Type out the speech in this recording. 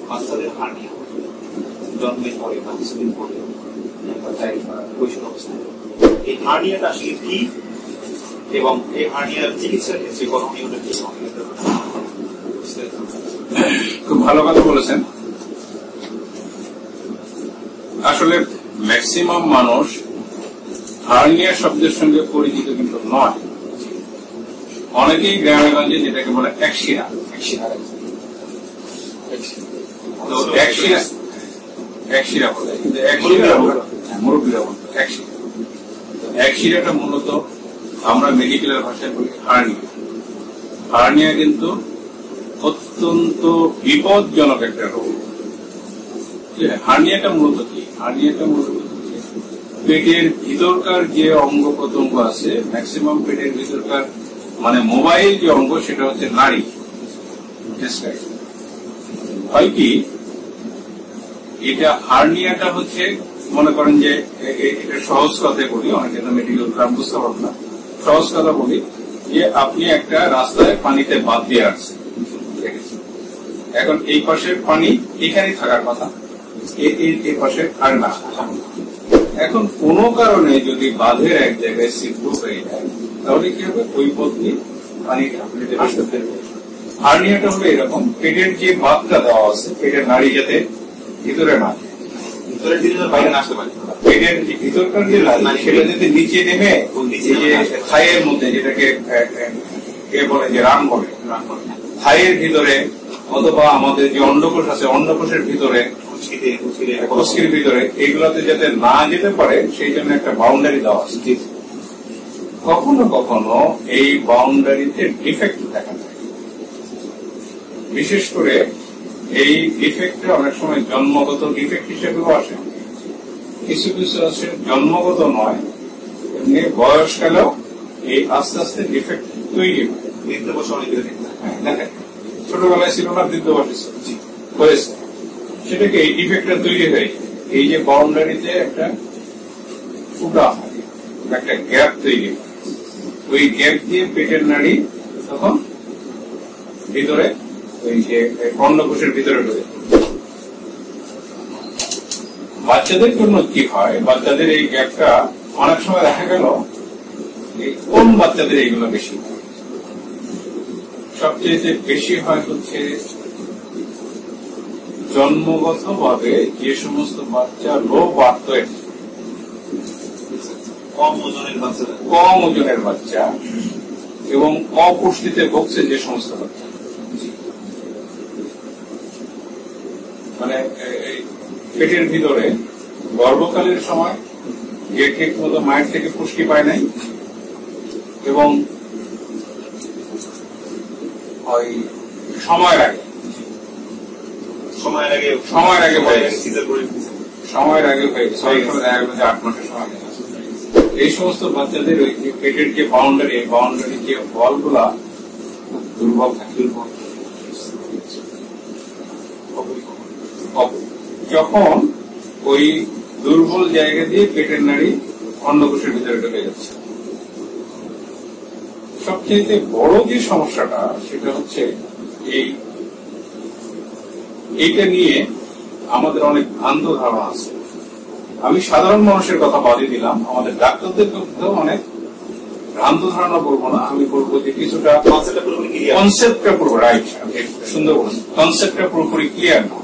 বাচ্চাদের হার্নিয়া জন্মের পরে বা কিছুদিন পরে কৈশোর অবস্থায় এই হার্নিয়াটা আসলে কি এবং এই হার্নিয়ার চিকিৎসার ক্ষেত্রে করণীয়টা কি? খুব ভালো কথা বলেছেন। আসলে ম্যাক্সিমাম মানুষ হার্নিয়া শব্দের সঙ্গে পরিচিত কিন্তু নয়। অনেকেই গ্রামে গঞ্জে যেটাকে বলে একশিরা, একশিরা বলে, কিন্তু মুরব্বীরা বলতো একশিরাটা মূলত আমরা মেডিকেলের ভাষায় বলি হার্নিয়া। হার্নিয়া কিন্তু অত্যন্ত বিপজ্জনক একটা রোগ। হার্নিয়াটা মূলত কি? হার্নিয়াটা মূলত পেটের ভিতরকার যে অঙ্গ প্রত্যঙ্গ আছে, ম্যাক্সিমাম পেটের ভিতরকার মানে মোবাইল যে অঙ্গ সেটা হচ্ছে নাড়ি। হয় কি এটা হার্নিয়াটা হচ্ছে, মনে করেন যে এটা সহজ কথায় বলি, অনেকে তো মেডিকেল গ্রাম বুঝতে পারবো না, সহজ কথা বলি যে আপনি একটা রাস্তায় পানিতে বাদ দিয়ে রাখছেন, এখন এই পাশের পানি এখানে থাকার কথা, এই পাশে আর না। এখন কোন কারণে যদি বাঁধের এক জায়গায় ছিদ্র হয়ে যায় তাহলে কি হবে? ওই পথ দিয়ে পানি আসতে থাকবে। হার্নিয়াটা হলো এরকম, পেটের যে বাঁধটা দেওয়া আছে, পেটের নাড়ি যাতে ভিতরে না বাইরে না আসতে পারে, পেটের ভিতরকার যে নাড়ি সেটা যাতে নিচে নেমে থাইয়ের মধ্যে, যেটাকে বলে যে রান বলে, থাইয়ের ভিতরে অথবা আমাদের যে অন্ডকোষ আছে অন্ডকোষের ভিতরে, কুষ্কির ভিতরে, এইগুলাতে যাতে না যেতে পারে সেই জন্য একটা বাউন্ডারি দেওয়া আছে। কখনো কখনো এই বাউন্ডারিতে ডিফেক্ট দেখা যায়, বিশেষ করে এই ডিফেক্টটা অনেক সময় জন্মগত ডিফেক্ট হিসেবেও আসে, কিছু কিছু আছে জন্মগত নয়, এমনি বয়সকালেও এই আস্তে আস্তে ডিফেক্ট তৈরি হয়। বৃদ্ধ বয়সে অনেক দেখেন, ছোটবেলায় ছিল না, বৃদ্ধ বয়সে হয়েছে, সেটাকে এই ডিফেক্টটা তৈরি হয়ে এই যে বাউন্ডারিতে একটা ফুটা হয়, একটা গ্যাপ তৈরি হয়, ওই গ্যাপ দিয়ে পেটের নাড়ি তখন ভিতরে ওই যে অন্ডকোষের ভিতরে ঢোকে। বাচ্চাদের জন্য কি হয়, বাচ্চাদের এই গ্যাপটা অনেক সময় দেখা গেল কোন বাচ্চাদের এইগুলো বেশি হয়, সবচেয়ে বেশি হয় হচ্ছে জন্মগত ভাবে যে সমস্ত বাচ্চা লো বার্থ ওয়েট, কম ওজনের বাচ্চা এবং অপুষ্টিতে ভুগছে যে সমস্ত বাচ্চা, মানে পেটের ভিতরে গর্ভকালের সময় যে ঠিক মতো মায়ের থেকে পুষ্টি পায় নাই এবং ওই সময়ের আগে হয়ে গেছে 8 মাসের সময়, এই সমস্ত বাচ্চাদের ওই পেটের যে বাউন্ডারি যে বল গুলা দুর্বল থাকে। যখন ওই দুর্বল জায়গা দিয়ে পেটের নাড়ি অন্ডকোষের ভিতরে ঢুকে যাচ্ছে, সবচেয়ে বড় যে সমস্যাটা সেটা হচ্ছে এইটা নিয়ে আমাদের অনেক ভ্রান্ত ধারণা আছে। আমি সাধারণ মানুষের কথা বাদে দিলাম, আমাদের ডাক্তারদের মধ্যেও অনেক ভ্রান্ত ধারণা বলবো না, আমি বলবো যে কিছুটা কনসেপ্টটা পুরোপুরি রাইট, সুন্দর বলেছেন, কনসেপ্টটা পুরোপুরি ক্লিয়ার না।